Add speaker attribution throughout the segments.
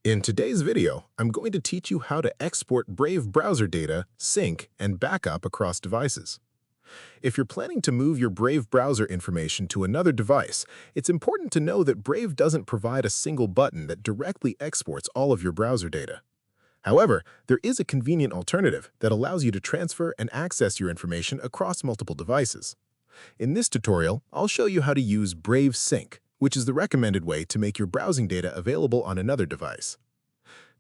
Speaker 1: In today's video, I'm going to teach you how to export Brave browser data, sync, and backup across devices. If you're planning to move your Brave browser information to another device, it's important to know that Brave doesn't provide a single button that directly exports all of your browser data. However, there is a convenient alternative that allows you to transfer and access your information across multiple devices. In this tutorial, I'll show you how to use Brave Sync, which is the recommended way to make your browsing data available on another device.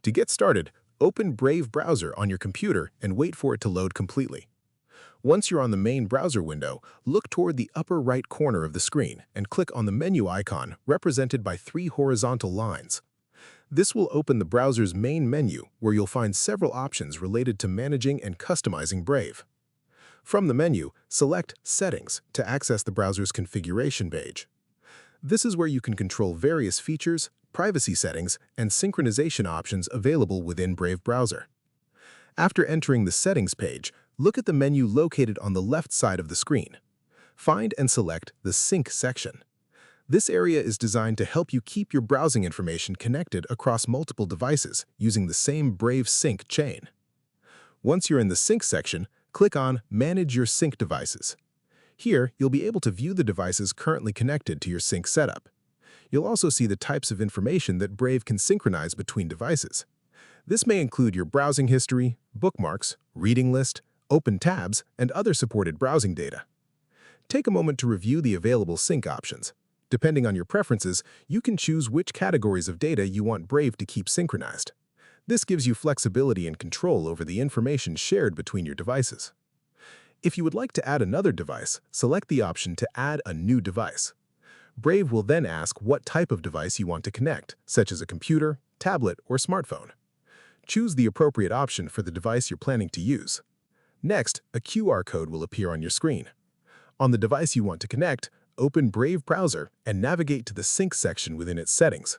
Speaker 1: To get started, open Brave browser on your computer and wait for it to load completely. Once you're on the main browser window, look toward the upper right corner of the screen and click on the menu icon represented by 3 horizontal lines. This will open the browser's main menu, where you'll find several options related to managing and customizing Brave. From the menu, select Settings to access the browser's configuration page. This is where you can control various features, privacy settings, and synchronization options available within Brave browser. After entering the Settings page, look at the menu located on the left side of the screen. Find and select the Sync section. This area is designed to help you keep your browsing information connected across multiple devices using the same Brave Sync chain. Once you're in the Sync section, click on Manage Your Sync Devices. Here, you'll be able to view the devices currently connected to your sync setup. You'll also see the types of information that Brave can synchronize between devices. This may include your browsing history, bookmarks, reading list, open tabs, and other supported browsing data. Take a moment to review the available sync options. Depending on your preferences, you can choose which categories of data you want Brave to keep synchronized. This gives you flexibility and control over the information shared between your devices. If you would like to add another device, select the option to add a new device. Brave will then ask what type of device you want to connect, such as a computer, tablet, or smartphone. Choose the appropriate option for the device you're planning to use. Next, a QR code will appear on your screen. On the device you want to connect, open Brave browser and navigate to the Sync section within its settings.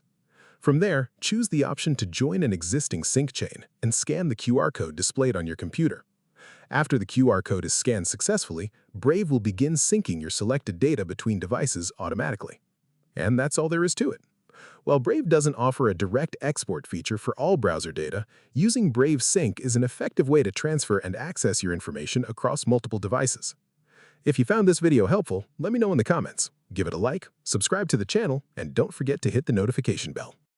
Speaker 1: From there, choose the option to join an existing sync chain and scan the QR code displayed on your computer. After the QR code is scanned successfully, Brave will begin syncing your selected data between devices automatically. And that's all there is to it. While Brave doesn't offer a direct export feature for all browser data, using Brave Sync is an effective way to transfer and access your information across multiple devices. If you found this video helpful, let me know in the comments. Give it a like, subscribe to the channel, and don't forget to hit the notification bell.